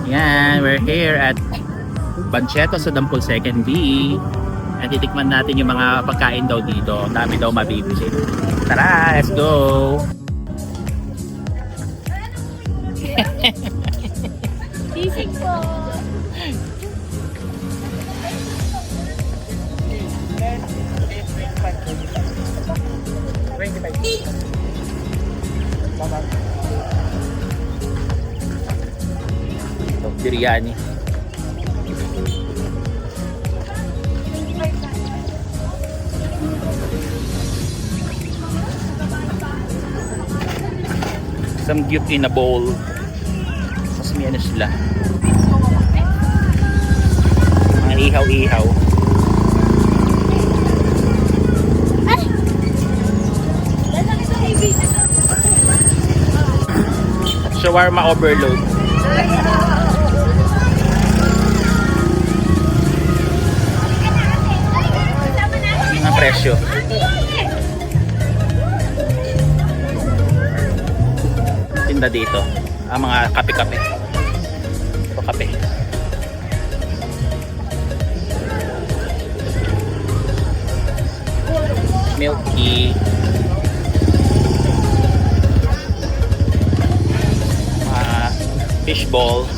Yan, we're here at Bancheto sa Dampol 2nd B. At titikman natin yung mga pagkain daw dito. Ang dami daw mabibili. Tara, let's go! Sisig po. Ito, biryani. Some gift in a bowl. Mas may ano sila. Mga ihaw-ihaw. Shawarma overload. Mga presyo. Tinda dito. Ang mga kape-kape. Ito kape. Milky. Fishball.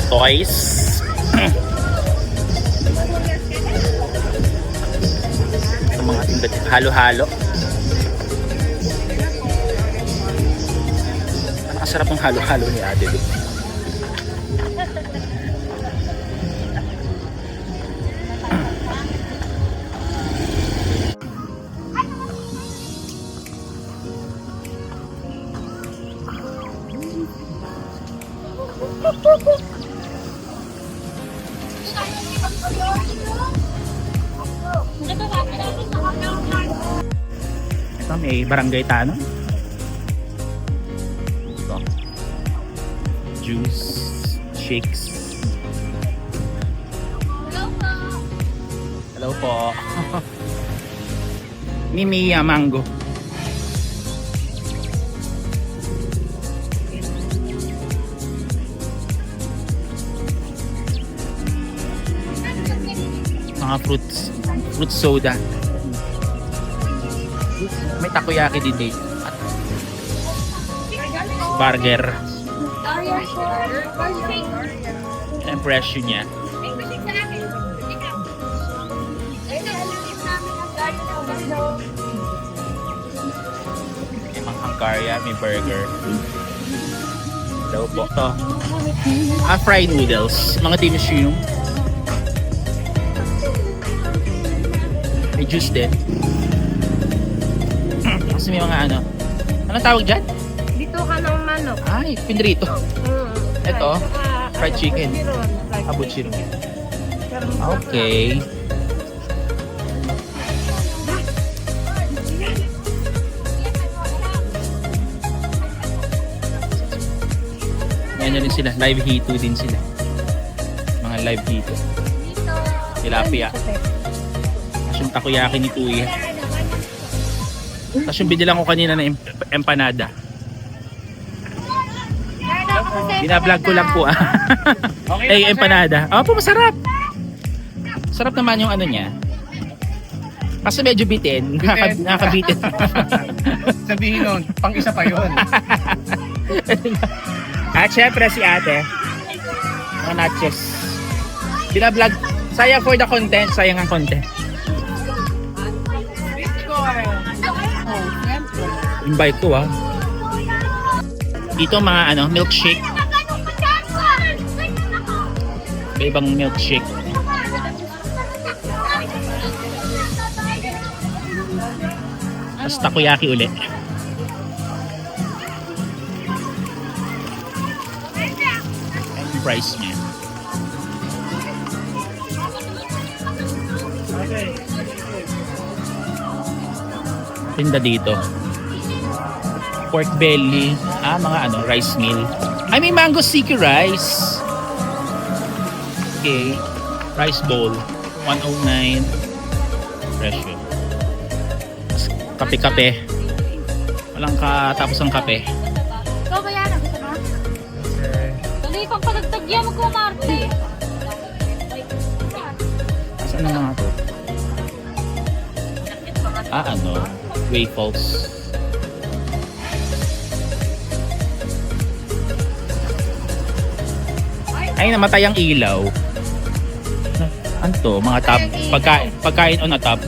Toys. Ito mga tinda dito. Halo-halo. Nakasarap ng halo-halo ni Ate Lu. Ito may barangay tanong. Ito. Juice, shakes. Hello po. Mimiya mango. Mga fruit soda. May takoyaki din dito. Burger. Ang presyo niya. May mga hangkarya, may burger. Hello po. Ito. Fried noodles. Mga tinusyum. May juice din. Kasi may mga ano. Anong tawag dyan? Dito ka ng manok. Ay, pinrito. Ito, fried chicken. Abuchiro. Okay. Yan din sila. Live hito din sila. Mga live hito. Tilapia. Tapos yung takoyaki ni Kuya. Tapos yung binilang ko kanina na empanada. Binablog ko lang po Eh, empanada. Opo, masarap. Sarap naman yung ano niya. Kasi medyo bitin. Nakakabitin. Sabihin nun, pang isa pa yun. At syempre si ate. Mga nachos. Binablog. Sayang for the content. Sayang ang content. Invite ko Dito mga ano, milkshake. May ibang milkshake. Tapos takoyaki ulit. Ang price niya. Tinda dito. Pork belly. Mga ano, rice meal. Ay, may mango sticky rice. Okay. Rice bowl. 109. Presyo. Kape-kape. Walang katapos ang kape. Ikaw ba yan? Gusto mo? Tuloy pagpalagtagyan mo ko, Marte. Saan ang mga to? Ano? Waffles. Ay, namatay ang ilaw. Ano to? Mga top? Pagkain on a top?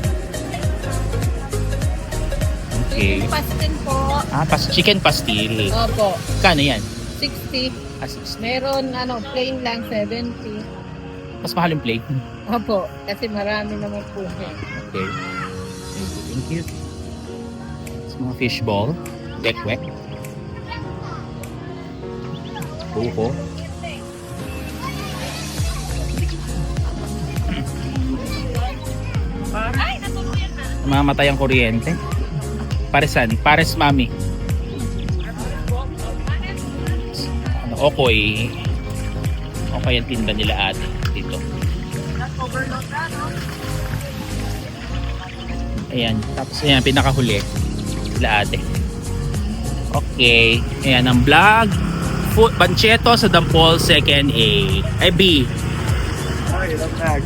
Okay. Pastin po. Chicken pastil. Opo. Kano yan? 60. 60. Meron, plain lang, 70. Mas mahal yung plate. Opo. Kasi marami naman po. Okay. Thank you. Sa mga fishball. Wek-wek. Buko. Mamatay ang kuryente. Paresan? Pares mami. Okoy. Okay ang tinda nila ate dito. Ayan. Tapos ayan, pinakahuli. Sila ate. Okay. Ayan ang vlog. Food Panchetto sa Dampol 2nd A. Ay B. Ay, lamag.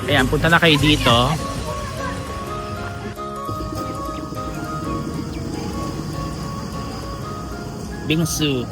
Ayan, punta na kayo dito. Bingsu.